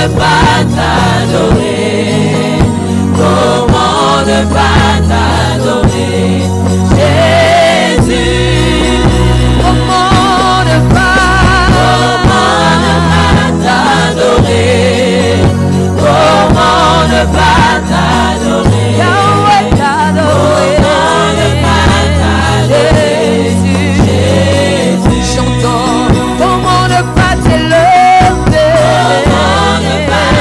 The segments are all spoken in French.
ne pas t'adorer? Comment ne pas t'adorer? Jésus, comment ne pas t'adorer? Comment ne pas t'adorer? Yahweh t'adorer. Comment ne pas t'adorer? Jésus, chantons. Comment ne pas t'élever? Comment ne pas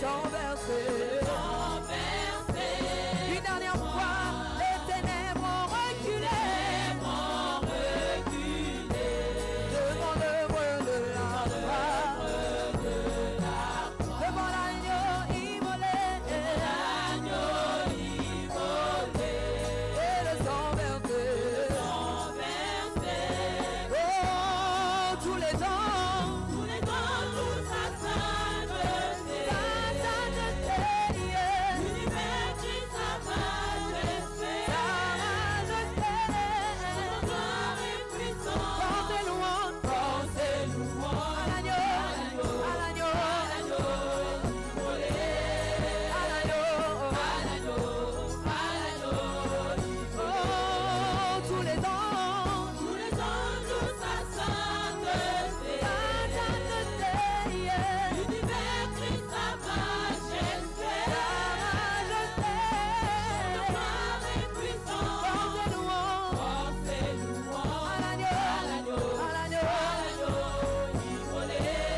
sang versé. Une dernière fois, les ténèbres ont reculé. Devant l'œuvre de la croix. Devant l'agneau immolé. Et le sang versé. Oh, tous les temps, toute sa sainteté, l'univers qui sa majesté, son gloire et puissance, portez louange à l'agneau, immolé, à l'agneau, oh, tous les temps, toute sa sainteté, l'univers Christ sa majesté, son gloire et puissance, portez louange à l'agneau, immolé, à l'agneau, immolé, à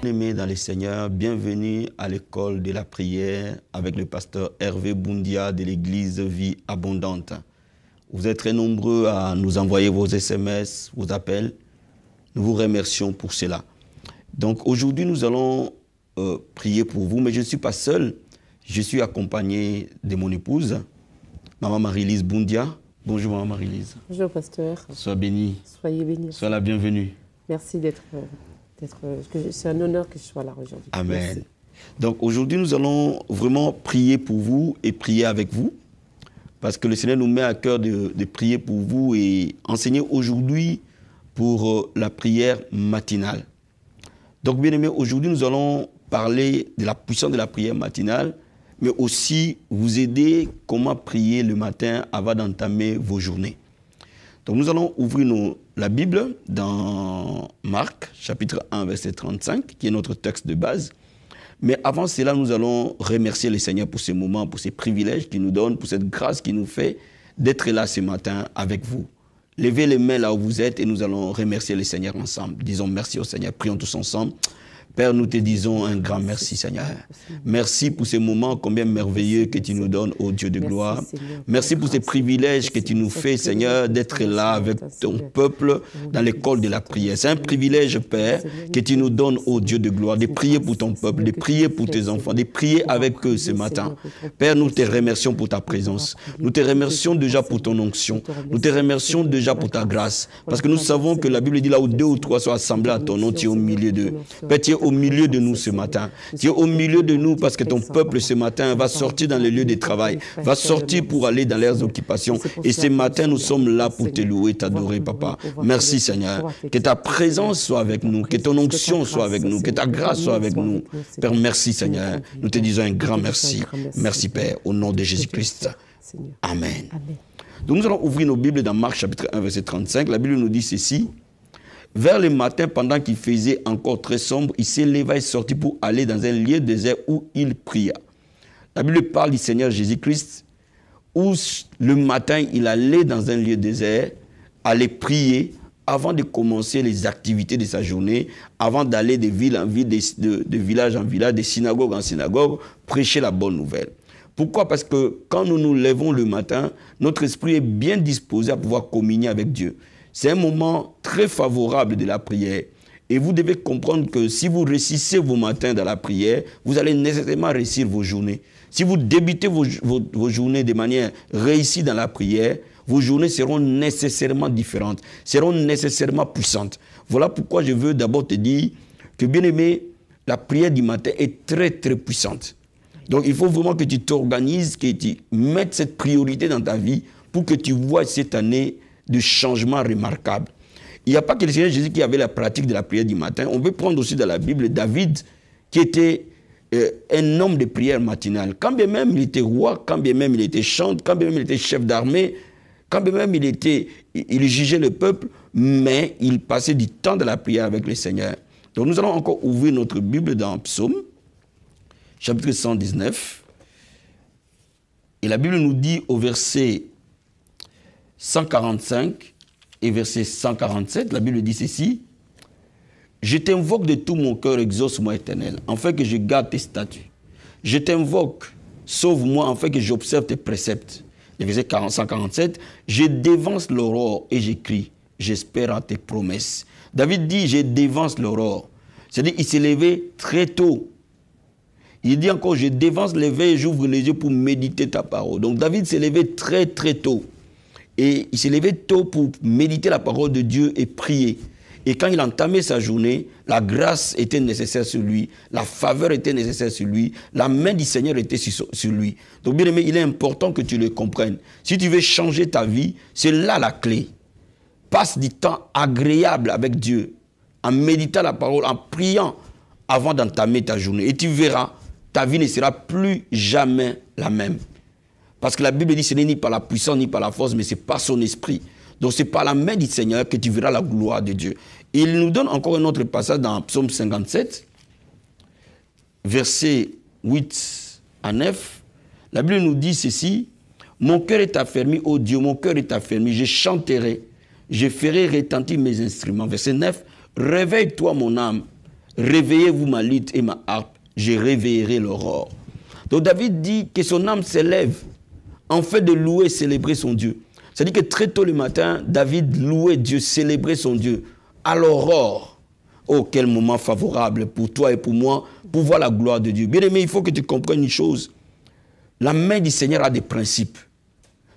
Bien-aimés dans les Seigneurs, bienvenue à l'école de la prière avec le pasteur Hervé Boundia de l'église Vie Abondante. Vous êtes très nombreux à nous envoyer vos SMS, vos appels. Nous vous remercions pour cela. Donc aujourd'hui, nous allons prier pour vous, mais je ne suis pas seul. Je suis accompagné de mon épouse, Maman Marie-Lise Boundia. Bonjour Maman Marie-Lise. Bonjour pasteur. Sois bénie. Soyez bénis. Sois la bienvenue. Merci d'être... c'est un honneur que je sois là aujourd'hui. Amen. Merci. Donc aujourd'hui, nous allons vraiment prier pour vous et prier avec vous. Parce que le Seigneur nous met à cœur de prier pour vous et enseigner aujourd'hui pour la prière matinale. Donc bien aimés, aujourd'hui nous allons parler de la puissance de la prière matinale, mais aussi vous aider comment prier le matin avant d'entamer vos journées. Donc nous allons ouvrir la Bible dans Marc, chapitre 1, verset 35, qui est notre texte de base. Mais avant cela, nous allons remercier le Seigneur pour ce moment, pour ces privilèges qu'il nous donne, pour cette grâce qu'il nous fait d'être là ce matin avec vous. Levez les mains là où vous êtes et nous allons remercier le Seigneur ensemble. Disons merci au Seigneur, prions tous ensemble. Père, nous te disons un grand merci, Seigneur. Merci pour ces moments combien merveilleux que tu nous donnes, ô Dieu de gloire. Merci pour ces privilèges que tu nous fais, Seigneur, d'être là avec ton peuple dans l'école de la prière. C'est un privilège, Père, que tu nous donnes, ô Dieu de gloire, de prier pour ton peuple, de prier pour tes enfants, de prier avec eux ce matin. Père, nous te remercions pour ta présence. Nous te remercions déjà pour ton onction. Nous te remercions déjà pour ta grâce. Parce que nous savons que la Bible dit là où 2 ou 3 sont assemblés à ton nom, tu es au milieu d'eux. Père, tu es au milieu de nous ce matin. Tu es au milieu de nous parce que ton peuple ce matin va sortir dans les lieux de travail, va sortir pour aller dans leurs occupations. Et ce matin, nous sommes là pour te louer, t'adorer, Papa. Merci, Seigneur. Que ta présence soit avec nous, que ton onction soit avec nous, que ta grâce soit avec nous. Père, merci, Seigneur. Nous te disons un grand merci. Merci, Père, au nom de Jésus-Christ. Amen. Donc, nous allons ouvrir nos Bibles dans Marc, chapitre 1, verset 35. La Bible nous dit ceci. Vers le matin, pendant qu'il faisait encore très sombre, il s'éleva et sortit pour aller dans un lieu désert où il pria. La Bible parle du Seigneur Jésus-Christ, où le matin, il allait dans un lieu désert, aller prier avant de commencer les activités de sa journée, avant d'aller de ville en ville, de village en village, de synagogue en synagogue, prêcher la bonne nouvelle. Pourquoi? Parce que quand nous nous levons le matin, notre esprit est bien disposé à pouvoir communier avec Dieu. C'est un moment très favorable de la prière. Et vous devez comprendre que si vous réussissez vos matins dans la prière, vous allez nécessairement réussir vos journées. Si vous débutez vos journées de manière réussie dans la prière, vos journées seront nécessairement différentes, seront nécessairement puissantes. Voilà pourquoi je veux d'abord te dire que, bien aimé, la prière du matin est très, très puissante. Donc, il faut vraiment que tu t'organises, que tu mettes cette priorité dans ta vie pour que tu vois cette année de changements remarquables. Il n'y a pas que le Seigneur Jésus qui avait la pratique de la prière du matin. On peut prendre aussi dans la Bible David, qui était un homme de prière matinale. Quand bien même il était roi, quand bien même il était chantre, quand bien même il était chef d'armée, quand bien même il jugeait le peuple, mais il passait du temps de la prière avec le Seigneur. Donc nous allons encore ouvrir notre Bible dans Psaume, chapitre 119. Et la Bible nous dit au verset 145 et verset 147, la Bible dit ceci: je t'invoque de tout mon cœur, exauce-moi, Éternel, afin que je garde tes statuts. Je t'invoque, sauve-moi, afin que j'observe tes préceptes. Le verset 147, je dévance l'aurore et j'écris, j'espère à tes promesses. David dit, je dévance l'aurore. C'est-à-dire, il s'est levé très tôt. Il dit encore, je dévance l'éveil et j'ouvre les yeux pour méditer ta parole. Donc David s'est levé très très tôt. Et il s'est levé tôt pour méditer la parole de Dieu et prier. Et quand il entamait sa journée, la grâce était nécessaire sur lui, la faveur était nécessaire sur lui, la main du Seigneur était sur lui. Donc bien aimé, il est important que tu le comprennes. Si tu veux changer ta vie, c'est là la clé. Passe du temps agréable avec Dieu, en méditant la parole, en priant avant d'entamer ta journée. Et tu verras, ta vie ne sera plus jamais la même. Parce que la Bible dit, ce n'est ni par la puissance, ni par la force, mais c'est par son esprit. Donc c'est par la main du Seigneur que tu verras la gloire de Dieu. Et il nous donne encore un autre passage dans Psaume 57, versets 8 à 9. La Bible nous dit ceci: mon cœur est affermi, ô Dieu, mon cœur est affermi, je chanterai, je ferai retentir mes instruments. Verset 9, réveille-toi mon âme, réveillez-vous ma lutte et ma harpe, je réveillerai l'aurore. Donc David dit que son âme s'élève en fait de louer et célébrer son Dieu. C'est-à-dire que très tôt le matin, David louait Dieu, célébrait son Dieu à l'aurore. Oh, quel moment favorable pour toi et pour moi, pour voir la gloire de Dieu. Bien aimé, il faut que tu comprennes une chose. La main du Seigneur a des principes,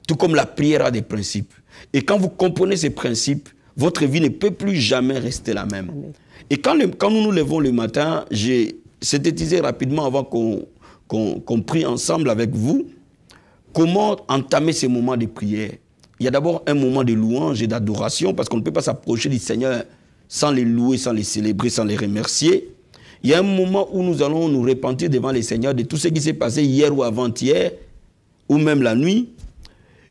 tout comme la prière a des principes. Et quand vous comprenez ces principes, votre vie ne peut plus jamais rester la même. Amen. Et quand nous nous levons le matin, j'ai synthétisé rapidement avant qu'on prie ensemble avec vous, comment entamer ces moments de prière. Il y a d'abord un moment de louange et d'adoration, parce qu'on ne peut pas s'approcher du Seigneur sans les louer, sans les célébrer, sans les remercier. Il y a un moment où nous allons nous repentir devant le Seigneur de tout ce qui s'est passé hier ou avant-hier, ou même la nuit.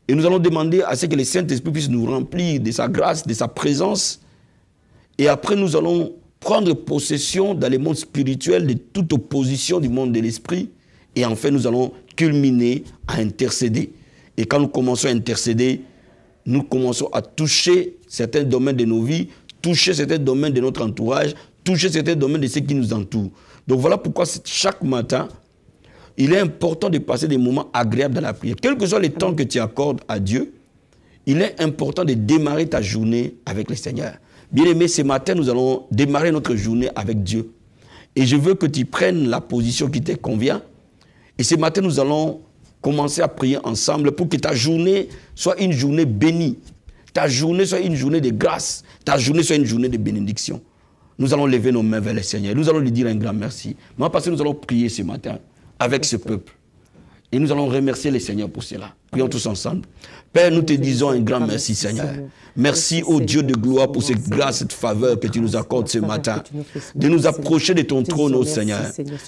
Et nous allons demander à ce que le Saint-Esprit puisse nous remplir de sa grâce, de sa présence. Et après, nous allons prendre possession dans le monde spirituel de toute opposition du monde de l'esprit. Et enfin, nous allons culminer à intercéder. Et quand nous commençons à intercéder, nous commençons à toucher certains domaines de nos vies, toucher certains domaines de notre entourage, toucher certains domaines de ceux qui nous entourent. Donc voilà pourquoi chaque matin, il est important de passer des moments agréables dans la prière. Quel que soit le temps que tu accordes à Dieu, il est important de démarrer ta journée avec le Seigneur. Bien aimé, ce matin, nous allons démarrer notre journée avec Dieu. Et je veux que tu prennes la position qui te convient. Et ce matin, nous allons commencer à prier ensemble pour que ta journée soit une journée bénie. Ta journée soit une journée de grâce. Ta journée soit une journée de bénédiction. Nous allons lever nos mains vers le Seigneur. Nous allons lui dire un grand merci. Mais parce que nous allons prier ce matin avec ce peuple. Et nous allons remercier le Seigneur pour cela. Prions tous ensemble. Père, nous te disons un grand merci, Seigneur. Merci au Dieu de gloire pour cette grâce, cette faveur que tu nous accordes ce matin. De nous approcher de ton trône, ô Seigneur.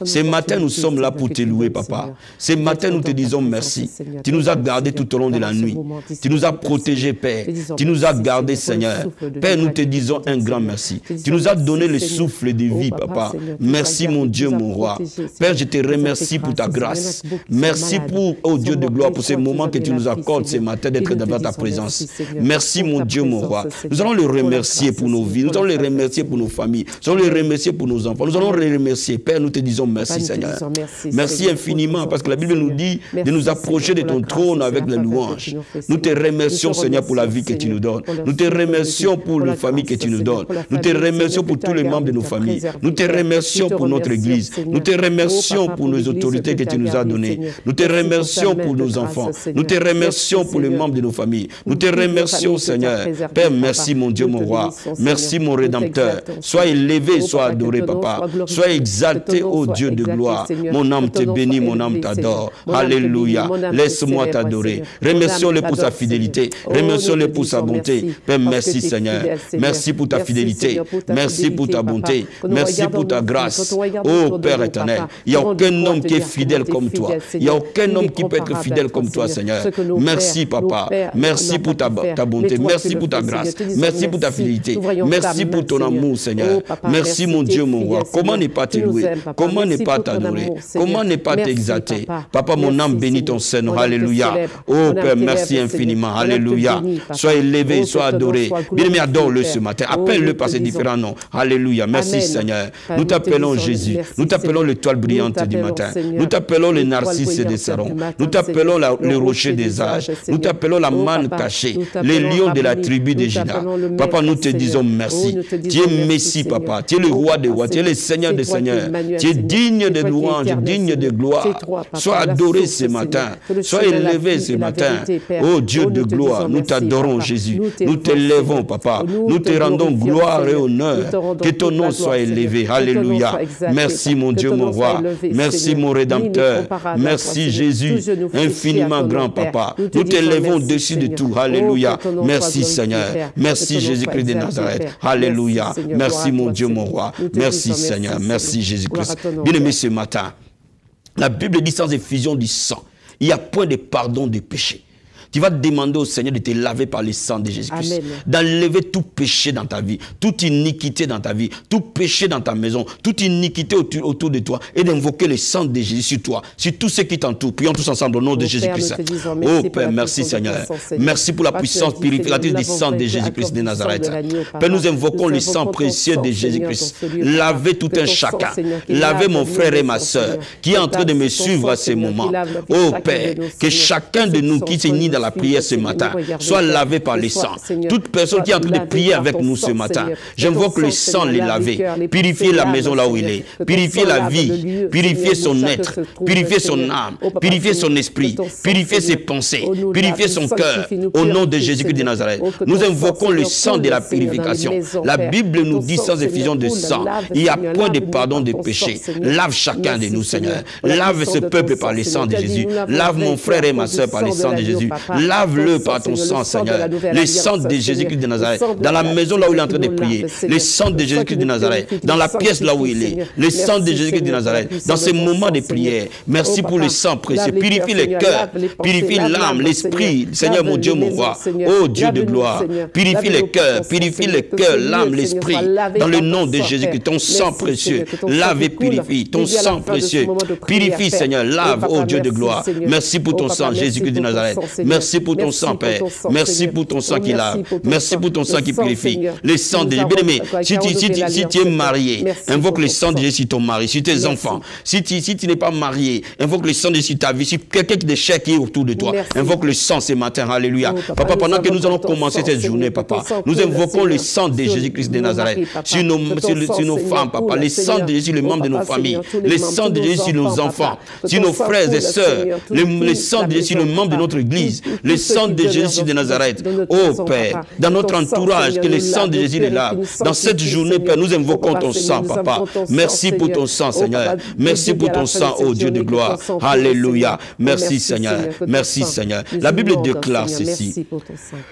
Ce matin, nous sommes là pour te louer, Papa. Ce matin, nous te disons merci. Tu nous as gardés tout au long de la nuit. Tu nous as protégés, Père. Tu nous as gardés, Seigneur. Père, nous te disons un grand merci. Tu nous as donné le souffle de vie, Papa. Merci, mon Dieu, mon roi. Père, je te remercie pour ta grâce. Merci pour, ô Dieu de gloire, pour ces moments que tu nous accordes ce matin d'être devant ta présence. Merci, mon Dieu, mon roi. Nous allons le remercier pour nos vies. Nous allons le remercier pour nos familles. Nous allons le remercier pour nos enfants. Nous allons le remercier. Père, nous te disons merci, Seigneur. Merci infiniment, parce que la Bible nous dit de nous approcher de ton trône avec les louanges. Nous te remercions, Seigneur, pour la vie que tu nous donnes. Nous te remercions pour les familles que tu nous donnes. Nous te remercions pour tous les membres de nos familles. Nous te remercions pour notre Église. Nous te remercions pour nos autorités que tu nous as données. Nous te remercions pour nos enfants. Nous te remercions pour les membres de nos familles. Nous te remercions, Seigneur. Père, merci, mon Dieu, mon roi. Merci, mon Rédempteur. Sois élevé, sois adoré, Papa. Sois exalté, ô Dieu de gloire. Mon âme te bénit, mon âme t'adore. Alléluia. Laisse-moi t'adorer. Remercions-le pour sa fidélité. Remercions-le pour sa bonté. Père, merci, Seigneur. Merci pour ta fidélité. Merci pour ta bonté. Merci pour ta grâce. Ô Père éternel, il n'y a aucun homme qui est fidèle comme toi. Il n'y a aucun homme qui peut être fidèle comme toi, Seigneur. Merci, Papa. Merci pour ta bonté. Merci pour ta grâce. Merci pour ta fidélité. Merci pour ton amour, Seigneur. Merci, mon Dieu, mon roi. Comment ne pas te louer? Comment ne pas t'adorer? Comment ne pas t'exalter? Papa, mon âme bénit ton Seigneur. Alléluia. Oh Père, merci infiniment. Alléluia. Sois élevé, sois adoré. Bien-aimé, adore-le ce matin. Appelle-le par ses différents noms. Alléluia. Merci, Seigneur. Nous t'appelons Jésus. Nous t'appelons l'étoile brillante du matin. Nous t'appelons le narcisse des Sarons. Nous t'appelons le rocher des âges. Nous t'appelons la manne cachée. Les lions de la tribu de Juda. Papa, nous te disons merci. Tu es Messie, Papa. Tu es le roi des rois. Tu es le Seigneur des seigneurs. Tu es digne de louange, digne de gloire. Sois adoré ce matin. Sois élevé ce matin. Oh Dieu de gloire, nous t'adorons, Jésus. Nous t'élèvons, Papa. Nous te rendons gloire et honneur. Que ton nom soit élevé. Alléluia. Merci, mon Dieu, mon roi. Merci, mon Rédempteur. Merci, Jésus, infiniment grand, Papa. Nous t'élèvons au-dessus de tout. Alléluia. Merci, Seigneur. Merci, Jésus-Christ de Nazareth. Alléluia. Merci, mon Dieu, mon roi. Merci, Seigneur. Merci, Jésus-Christ. Bien-aimé, ce matin, la Bible dit sans effusion du sang, il n'y a point de pardon de péché. Tu vas demander au Seigneur de te laver par le sang de Jésus-Christ. D'enlever tout péché dans ta vie, toute iniquité dans ta vie, tout péché dans ta maison, toute iniquité autour de toi et d'invoquer le sang de Jésus sur toi, sur tous ceux qui t'entourent. Prions tous ensemble au nom de Jésus-Christ. Oh Père, merci Seigneur. Merci pour la puissance purificatrice du sang de Jésus-Christ de Nazareth. Père, nous invoquons le sang précieux de Jésus-Christ. Lavez tout un chacun. Lavez mon frère et ma soeur qui est en train de me suivre à ces moments. Oh Père, que chacun de nous qui s'unit dans la prière ce matin soit lavé par le sang. Toute personne qui est en train de prier avec nous ce matin, j'invoque le sang les laver, purifier la maison là où il est, purifier la vie, purifier son être, purifier son âme, purifier son esprit, purifier ses pensées, purifier son cœur au nom de Jésus-Christ de Nazareth. Nous invoquons le sang de la purification. La Bible nous dit sans effusion de sang, il n'y a point de pardon de péché. Lave chacun de nous, Seigneur. Lave ce peuple par le sang de Jésus. Lave mon frère et ma soeur par le sang de Jésus. Lave-le par ton sang, Seigneur. Le sang de Jésus-Christ de Nazareth. Dans la maison là où il est en train de prier. Le sang de Jésus-Christ de Nazareth. Dans la pièce là où il est. Le sang de Jésus-Christ de Nazareth. Dans ces moments de prière. Merci pour le sang précieux. Purifie le cœur. Purifie l'âme, l'esprit. Seigneur mon Dieu, mon roi. Oh Dieu de gloire. Purifie le cœur. Purifie le cœur, l'âme, l'esprit. Dans le nom de Jésus-Christ. Ton sang précieux. Lave et purifie. Ton sang précieux. Purifie, Seigneur. Lave, oh Dieu de gloire. Merci pour ton sang, Jésus-Christ de Nazareth. Merci pour ton sang, Père. Merci pour ton sang qui lave. Merci pour ton sang qui purifie. Le sang de Jésus. Bien-aimé, si tu es marié, invoque le sang de Jésus sur ton mari, sur tes enfants. Si tu n'es pas marié, invoque le sang de Jésus sur ta vie, sur quelqu'un de cher qui est autour de toi. Invoque le sang ce matin. Alléluia. Papa, pendant que nous allons commencer cette journée, Papa, nous invoquons le sang de Jésus-Christ de Nazareth sur nos femmes, Papa. Le sang de Jésus sur les membres de nos familles. Le sang de Jésus sur nos enfants, sur nos frères et sœurs. Le sang de Jésus sur les membres de notre église. Le sang de Jésus de Nazareth. Oh Père, dans notre entourage, que le sang de Jésus est là. Dans cette journée, Père, nous invoquons ton sang, Papa. Merci pour ton sang, Seigneur. Merci pour ton sang, oh Dieu de gloire. Alléluia. Merci, Seigneur. Merci, Seigneur. La Bible déclare ceci.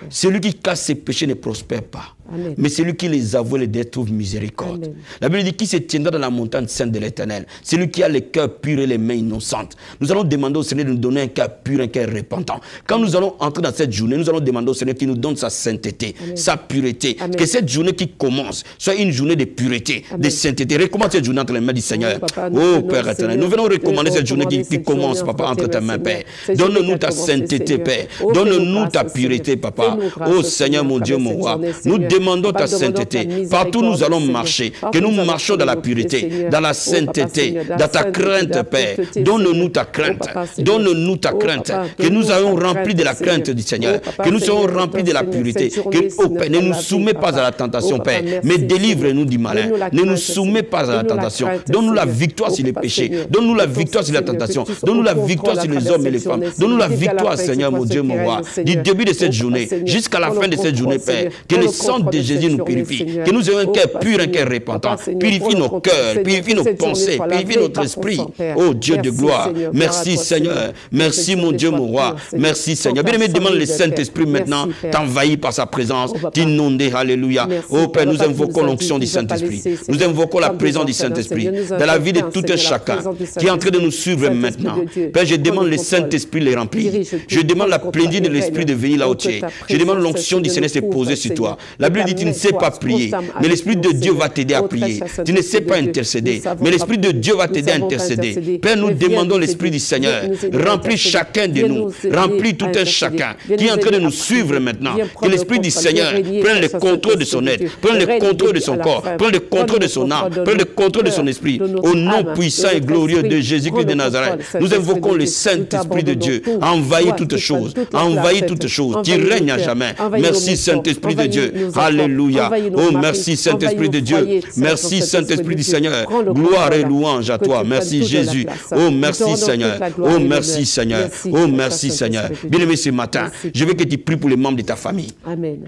Celui qui casse ses péchés ne prospère pas. Amen. Mais celui qui les avoue les trouve miséricorde. Amen. La Bible dit qui se tiendra dans la montagne sainte de l'Éternel. Celui qui a le cœur pur et les mains innocentes. Nous allons demander au Seigneur de nous donner un cœur pur, un cœur repentant. Quand nous allons entrer dans cette journée, nous allons demander au Seigneur qu'il nous donne sa sainteté, Amen. Sa pureté. Amen. Que cette journée qui commence soit une journée de pureté, Amen. De sainteté. Recommande cette journée entre les mains du Seigneur. Oh Père éternel, nous venons recommander cette journée qui commence, Papa, entre tes mains, Père. Donne-nous ta sainteté, Père. Donne-nous ta pureté, Papa. Oh Seigneur, mon Dieu, mon roi. Nous demandons ta sainteté. Partout où nous allons marcher, que nous marchions dans la pureté, dans la sainteté, dans ta crainte, Père. Donne-nous ta crainte. Donne-nous ta crainte. Que nous soyons remplis de la crainte du Seigneur. Que nous soyons remplis de la pureté. Que, oh Père, ne nous soumets pas à la tentation, Père, mais délivre-nous du malin. Ne nous soumets pas à la tentation. Donne-nous la victoire sur les péchés. Donne-nous la victoire sur la tentation. Donne-nous la victoire sur les hommes et les femmes. Donne-nous la victoire, Seigneur, mon Dieu, mon roi. Du début de cette journée jusqu'à la fin de cette journée, Père. Que le sang de Jésus nous purifie. Que nous ayons un cœur pur, un cœur repentant. Purifie nos cœurs, purifie nos pensées, purifie notre esprit. Oh Dieu de gloire. Merci, Seigneur. Merci, mon Dieu, mon roi. Merci, Seigneur. Bien-aimé, demande le Saint-Esprit maintenant t'envahir par sa présence, t'inonder. Alléluia. Oh Père, nous invoquons l'onction du Saint-Esprit. Nous invoquons la présence du Saint-Esprit dans la vie de tout un chacun qui est en train de nous suivre maintenant. Père, je demande le Saint-Esprit les remplir. Je demande la plénitude de l'Esprit de venir là où tu es. Je demande l'onction du Seigneur de se poser sur toi. La Bible dit tu ne sais pas prier, mais l'Esprit de Dieu va t'aider à prier. Tu ne sais pas intercéder, mais l'Esprit de Dieu va t'aider à intercéder. Père, nous demandons l'Esprit du Seigneur. Remplis chacun de nous. Remplis tout un chacun qui est en train de nous suivre maintenant. Que l'Esprit du Seigneur prenne le contrôle de son être, prenne le contrôle de son corps, prenne le contrôle de son âme, prenne le contrôle de son esprit. Au nom puissant et glorieux de Jésus-Christ de Nazareth, nous invoquons le Saint-Esprit de Dieu. Envahis toutes choses. Envahis toutes choses. Tu règnes à jamais. Merci Saint-Esprit de Dieu. Alléluia. Oh merci Saint-Esprit de Dieu. Merci Saint-Esprit du Seigneur. Gloire et louange à toi. Merci Jésus. Oh merci Seigneur. Oh merci Seigneur. Oh merci Seigneur. Bien-aimé, ce matin, je veux que tu pries pour les membres de ta famille. Amen.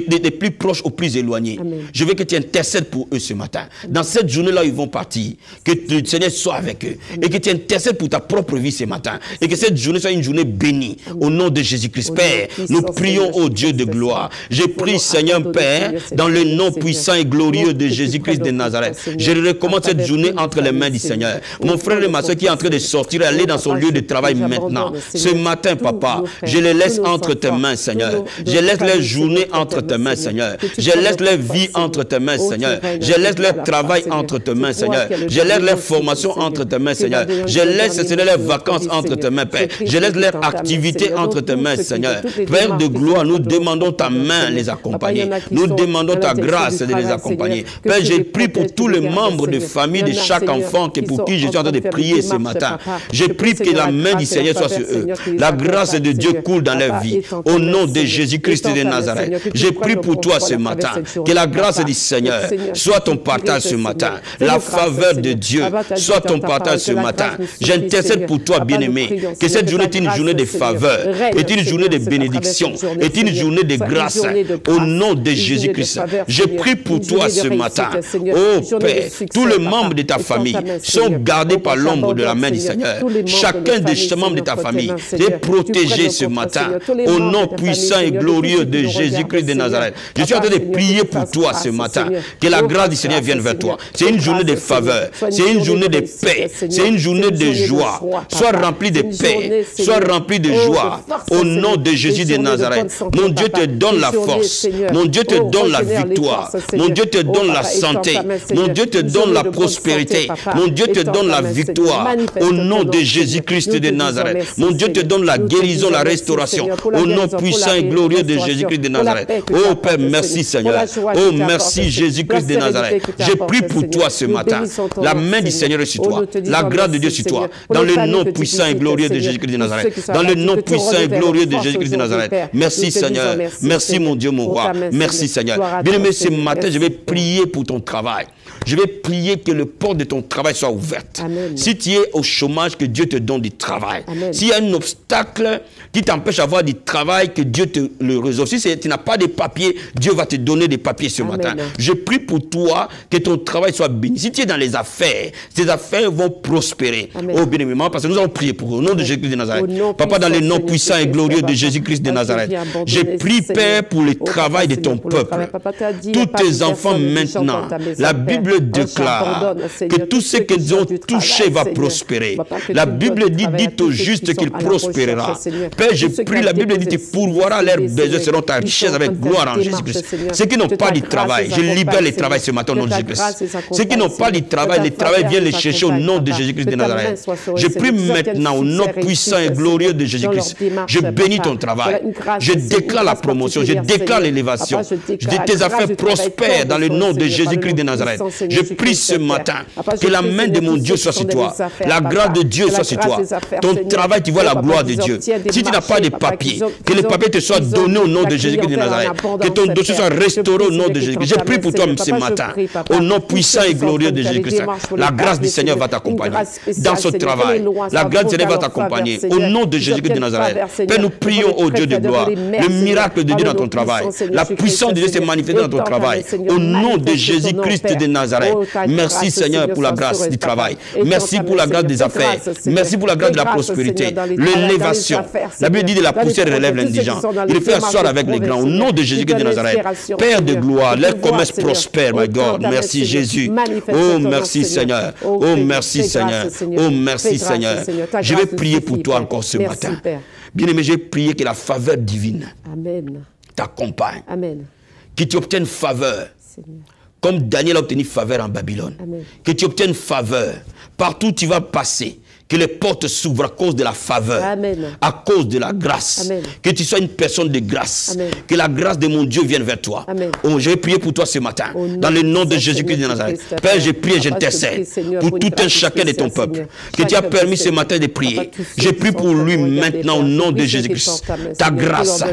Des plus proches aux plus éloignés. Amen. Je veux que tu intercèdes pour eux ce matin. Dans cette journée-là, ils vont partir. Que le Seigneur soit avec eux. Amen. Et que tu intercèdes pour ta propre vie ce matin. Et que cette journée soit une journée bénie. Amen. Au nom de Jésus-Christ. Père, nous prions au Dieu de gloire. Je prie, Seigneur Père, dans le nom puissant et glorieux de Jésus-Christ de Nazareth. Je recommande cette journée entre les mains du Seigneur. Mon frère et ma soeur qui est en train de sortir et aller dans son lieu de travail maintenant. Ce matin, papa, je les laisse entre tes mains, Seigneur. Je laisse leur journée entre tes mains, Seigneur. Je laisse leur vie entre tes mains, Seigneur. Je laisse leur travail entre tes mains, Seigneur. Je laisse leur formation entre tes mains, Seigneur. Je laisse, Seigneur, leurs vacances entre tes mains, Père. Je laisse leur activité entre tes mains, Seigneur. Père de gloire, nous demandons ta main les accompagner. Nous demandons ta grâce de les accompagner. Père, je prie pour tous les membres de famille de chaque enfant pour qui je suis en train de prier ce matin. Je prie que la main du Seigneur soit sur eux. La grâce de Dieu coule dans leur vie. Au nom de Jésus-Christ de Nazareth. Je prie pour toi ce matin. Que la grâce du Seigneur soit ton partage ce matin. La faveur de Dieu soit ton partage ce matin. J'intercède pour toi, bien-aimé. Que cette journée est une journée de faveur, est une journée de bénédiction, est une journée de grâce. Au nom de Jésus-Christ. Je prie pour toi ce matin. Oh Père, tous les membres de ta famille sont gardés par l'ombre de la main du Seigneur. Chacun des membres de ta famille est protégé ce matin. Au nom puissant et glorieux de Jésus-Christ de Nazareth. Je suis en train de prier pour toi ce matin. Que la grâce du Seigneur vienne vers toi. C'est une journée de faveur. C'est une journée de paix. C'est une journée de joie. Sois rempli de paix. Sois rempli de joie. Au nom de Jésus de Nazareth. Mon Dieu te donne la force. Mon Dieu te donne la victoire. Mon Dieu te donne la santé. Mon Dieu te donne la prospérité. Mon Dieu te donne la victoire. Au nom de Jésus-Christ de Nazareth. Mon Dieu te donne la guérison, la restauration. Au nom puissant et glorieux de Jésus-Christ de Nazareth. Oh Père, merci Seigneur. Oh merci Jésus-Christ de Nazareth. Je prie pour toi ce matin. La main du Seigneur est sur toi. La grâce de Dieu sur toi. Dans le nom puissant et glorieux de Jésus-Christ de Nazareth. Dans le nom puissant et glorieux de Jésus-Christ de Nazareth. Merci Seigneur. Merci mon Dieu, mon roi. Merci Seigneur. Bien-aimé, ce matin, je vais prier pour ton travail. Je vais prier que le porte de ton travail soit ouverte. Amen. Si tu es au chômage, que Dieu te donne du travail. S'il y a un obstacle qui t'empêche d'avoir du travail, que Dieu te le résolve. Si tu n'as pas de papiers, Dieu va te donner des papiers ce matin. Je prie pour toi que ton travail soit béni. Si tu es dans les affaires, tes affaires vont prospérer. Amen. Oh bien-aimé, parce que nous allons prier pour eux. Au nom de Jésus-Christ de Nazareth. Papa, dans le nom puissant et glorieux de Jésus-Christ de Nazareth. Je prie, Père, pour le travail de ton peuple. Tous tes enfants maintenant. La Bible Bible déclare que tout ce qu'ils ont touché va prospérer. La Bible dit au juste qu'il prospérera. Père, je prie, la Bible dit qu'il pourvoira leurs besoins selon ta richesse avec gloire en Jésus-Christ. Ceux qui n'ont pas de travail, je libère les travail ce matin au nom de Jésus-Christ. Ceux qui n'ont pas de travail, le travail vient les chercher au nom de Jésus-Christ de Nazareth. Je prie maintenant au nom puissant et glorieux de Jésus-Christ. Je bénis ton travail. Je déclare la promotion. Je déclare l'élévation. Tes affaires prospèrent dans le nom de Jésus-Christ de Nazareth. Je prie ce matin que la main de mon Dieu soit sur toi. La grâce de Dieu soit sur toi. Ton travail, tu vois la gloire de Dieu. Si tu n'as pas de papier, que les papiers te soient donnés au nom de Jésus-Christ de Nazareth. Que ton dossier soit restauré au nom de Jésus-Christ. Je prie pour toi ce matin. Au nom puissant et glorieux de Jésus-Christ. La grâce du Seigneur va t'accompagner dans ce travail. La grâce du Seigneur va t'accompagner. Au nom de Jésus-Christ de Nazareth. Père, nous prions au Dieu de gloire. Le miracle de Dieu dans ton travail. La puissance de Dieu s'est manifestée dans ton travail. Au nom de Jésus-Christ de Nazareth. Merci Seigneur pour la grâce du travail. Merci pour la grâce des affaires. Merci pour la grâce de la prospérité. L'élévation. La Bible dit de la poussière relève l'indigent. Il fait asseoir avec les grands. Au nom de Jésus-Christ de Nazareth. Père de gloire, leur commerce prospère, my God. Merci Jésus. Oh merci Seigneur. Oh merci Seigneur. Oh merci Seigneur. Je vais prier pour toi encore ce matin. Bien-aimé, j'ai prié que la faveur divine t'accompagne. Que tu obtiennes faveur. Comme Daniel a obtenu faveur en Babylone. Amen. Que tu obtiennes faveur. Partout où tu vas passer. Que les portes s'ouvrent à cause de la faveur. Amen. À cause de la grâce. Amen. Que tu sois une personne de grâce. Amen. Que la grâce de mon Dieu vienne vers toi. Oh, je vais prier pour toi ce matin. Dans le nom de Jésus-Christ de Nazareth. Père, je prie et j'intercède pour tout un chacun de ton peuple. Que tu as permis ce matin de prier. Je prie pour lui maintenant au nom de Jésus-Christ. Ta grâce.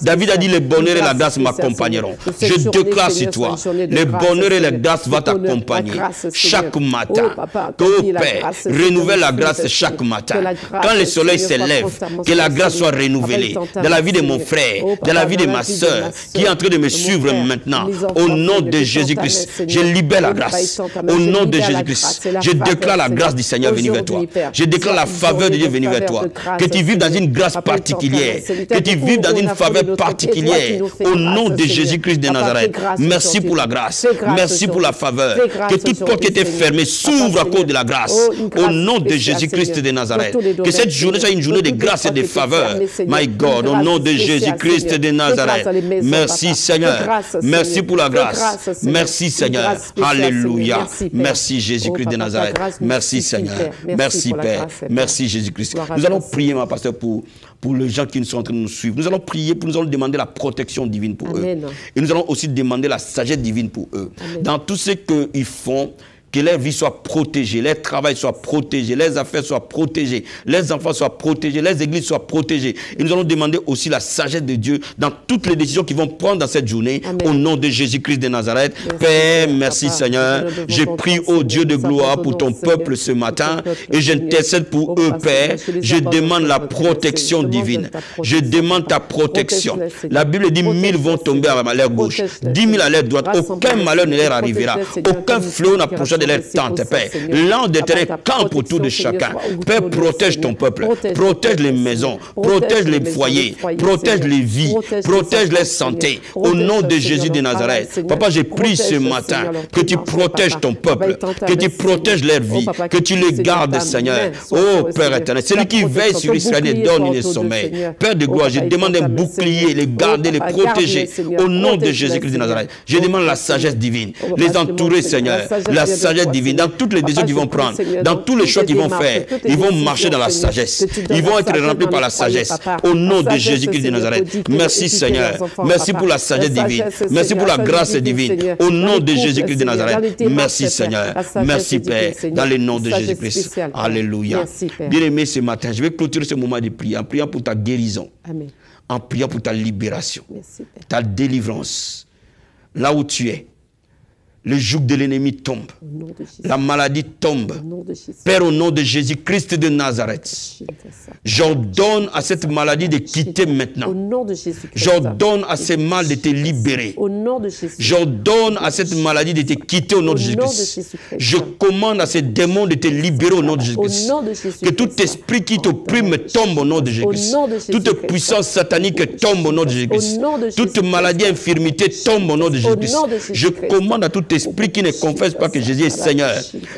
David a dit le bonheur et la grâce m'accompagneront. Je déclare sur toi. Le bonheur et la grâce vont t'accompagner chaque matin. Oh Père, renouvelle la grâce chaque matin. Quand le soleil se lève, que la grâce soit renouvelée dans la vie de mon frère, dans la vie de ma soeur qui est en train de me suivre maintenant. Au nom de Jésus-Christ, je libère la grâce. Au nom de Jésus-Christ, je déclare la grâce du Seigneur venue vers toi. Je déclare la faveur de Dieu venue vers toi. Que tu vives dans une grâce particulière. Que tu vives dans une faveur particulière. Au nom de Jésus-Christ de Nazareth. Merci pour la grâce. Merci pour la faveur. Que toute porte qui était fermée s'ouvre à cause de la grâce. Au nom de Jésus-Christ de Nazareth. Que cette journée soit une journée de grâce et de faveur. My God, au nom de Jésus-Christ de Nazareth. Merci Seigneur. Merci pour la grâce. Merci Seigneur. Alléluia. Merci Jésus-Christ de Nazareth. Merci Seigneur. Merci Père. Merci Jésus-Christ. Nous allons prier, ma pasteur, pour les gens qui sont en train de nous suivre. Nous allons prier, nous allons demander la protection divine pour eux. Et nous allons aussi demander la sagesse divine pour eux. Dans tout ce qu'ils font, que leur vie soit protégée, leur travail soit protégé, leurs affaires soient protégées, leurs enfants soient protégés, leurs églises soient protégées. Et nous allons demander aussi la sagesse de Dieu dans toutes les décisions qu'ils vont prendre dans cette journée. Amen. Au nom de Jésus-Christ de Nazareth. Merci, Père, merci Papa, Seigneur. Je prie au Dieu de gloire pour ton peuple ce matin et j'intercède pour eux, Père. Je demande la protection divine. Je demande ta protection. La Bible dit 1000 vont tomber à leur gauche, 10 000 à leur droite. Aucun malheur ne leur arrivera. Aucun fléau n'approchera de leur tente, Père. L'ange d'éternel campe autour de chacun. Père, protège ton peuple. Protège les maisons. Protège les foyers. Protège les vies. Protège les santé. Au nom de Jésus de Nazareth. Papa, j'ai prie ce matin que tu protèges ton peuple. Que tu protèges leur vie. Que tu les gardes, Seigneur. Oh, Père éternel. Celui qui veille sur Israël et donne le sommeil. Père de gloire, je demande un bouclier, les garder, les protéger. Au nom de Jésus-Christ de Nazareth. Je demande la sagesse divine. Les entourer, Seigneur. La sagesse divine, dans toutes les décisions qu'ils vont prendre, dans tous les choix qu'ils vont faire, ils vont marcher dans la sagesse. Ils vont être remplis par la sagesse. Au nom de Jésus-Christ de Nazareth. Merci Seigneur. Merci pour la sagesse divine. Merci pour la grâce divine. Au nom de Jésus-Christ de Nazareth. Merci Seigneur. Merci Père. Dans le nom de Jésus-Christ. Alléluia. Bien-aimé, ce matin, je vais clôturer ce moment de prière en priant pour ta guérison. En priant pour ta libération. Ta délivrance. Là où tu es. Le joug de l'ennemi tombe. La maladie tombe. Père, au nom de Jésus-Christ de Nazareth, j'ordonne à cette maladie de quitter maintenant. J'ordonne à ce mal de te libérer. J'ordonne à cette maladie de te quitter au nom de Jésus-Christ. Je commande à ces démons de te libérer au nom de Jésus-Christ. Que tout esprit qui t'opprime tombe au nom de Jésus-Christ. Toute puissance satanique tombe au nom de Jésus-Christ. Toute maladie, infirmité tombe au nom de Jésus-Christ. Je commande à tout esprit qui ne confesse pas que Jésus est Seigneur,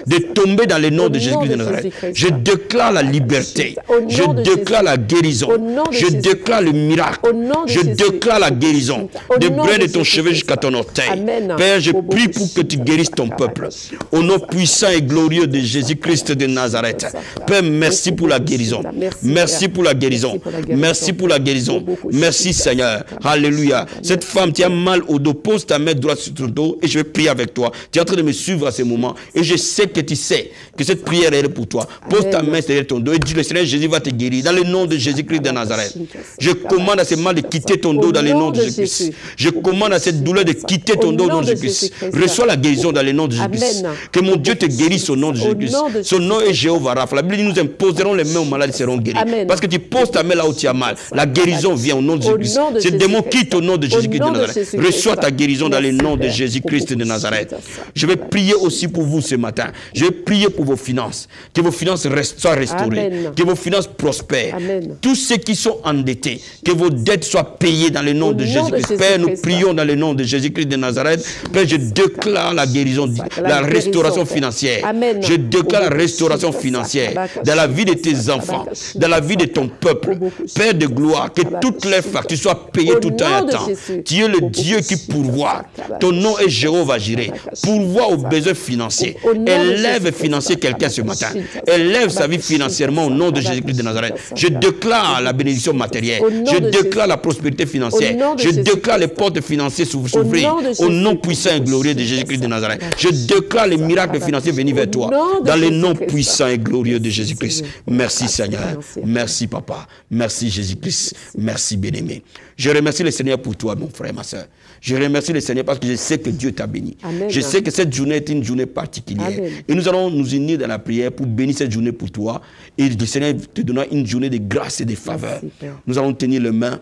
de tomber dans le nom de Jésus-Christ de Nazareth. Je déclare la liberté. Je déclare la guérison. Je déclare le miracle. Je déclare la guérison. Des brins de ton cheveu jusqu'à ton orteil. Père, je prie pour que tu guérisses ton peuple. Au nom puissant et glorieux de Jésus-Christ de Nazareth. Père, merci pour la guérison. Merci pour la guérison. Merci pour la guérison. Merci Seigneur. Alléluia. Cette femme, tu as mal au dos. Pose ta main droite sur ton dos et je vais prier avec toi. Tu es en train de me suivre à ce moment et je sais que tu sais que cette prière est pour toi. Pose ta main derrière ton dos et dis le Seigneur Jésus va te guérir. Dans le nom de Jésus-Christ de Nazareth. Je commande à ce mal de quitter ton dos dans le nom de Jésus-Christ. Je commande à cette douleur de quitter ton dos dans le nom de Jésus-Christ. Reçois la guérison dans le nom de Jésus-Christ. Que mon Dieu te guérisse au nom de Jésus-Christ. Son nom est Jéhovah Rapha. La Bible dit nous imposerons les mains aux malades, ils seront guéris. Parce que tu poses ta main là où tu as mal. La guérison vient au nom de Jésus-Christ. Ces démons quittent au nom de Jésus-Christ de Nazareth. Reçois ta guérison dans le nom de Jésus-Christ de Nazareth. Je vais prier aussi pour vous ce matin. Je vais prier pour vos finances. Que vos finances soient restaurées. Que vos finances prospèrent. Tous ceux qui sont endettés, que vos dettes soient payées dans le nom de Jésus-Christ. Père, nous prions dans le nom de Jésus-Christ de Nazareth. Père, je déclare la guérison, la restauration financière. Je déclare la restauration financière dans la vie de tes enfants, dans la vie de ton peuple. Père de gloire, que toutes les factures soient payées tout en un temps. Tu es le Dieu qui pourvoit. Ton nom est Jéhovah Jireh. Pourvoit aux besoins financiers. Élève financier quelqu'un ce matin. Élève sa vie financièrement au nom de Jésus-Christ de Nazareth. Je déclare la bénédiction matérielle. Je déclare la prospérité financière. Je déclare les portes financières s'ouvrir au nom puissant et glorieux de Jésus-Christ de Nazareth. Je déclare les miracles financiers venir vers toi dans le nom puissant et glorieux de Jésus-Christ. Merci Seigneur. Merci Papa. Merci Jésus-Christ. Merci bien-aimé. Je remercie le Seigneur pour toi, mon frère, ma soeur. Je remercie le Seigneur parce que je sais que Dieu t'a béni. Amen. Je sais que cette journée est une journée particulière. Amen. Et nous allons nous unir dans la prière pour bénir cette journée pour toi. Et le Seigneur te donnera une journée de grâce et de faveur. Nous allons tenir les mains.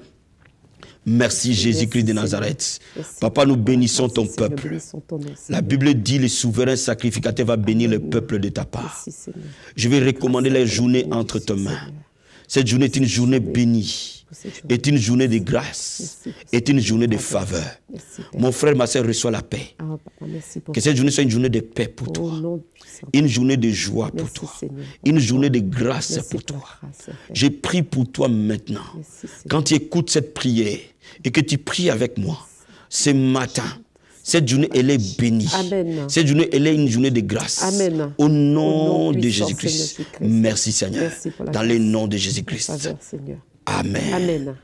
Merci Jésus-Christ de Nazareth. Papa, nous bénissons ton peuple. La Bible dit le souverain sacrificateur va bénir le peuple de ta part. Je vais recommander la journée entre tes mains. Cette journée est une journée bénie, est une journée de grâce, est une journée de faveur. Mon frère, ma soeur, reçois la paix. Que cette journée soit une journée de paix pour toi, une journée de joie pour toi, une journée de grâce pour toi. Je prie pour toi maintenant. Quand tu écoutes cette prière et que tu pries avec moi, ce matin, cette journée, elle est bénie. Amen. Cette journée, elle est une journée de grâce. Amen. Au nom de Jésus-Christ. Merci Seigneur. Merci dans le nom de Jésus-Christ. Amen. Amen.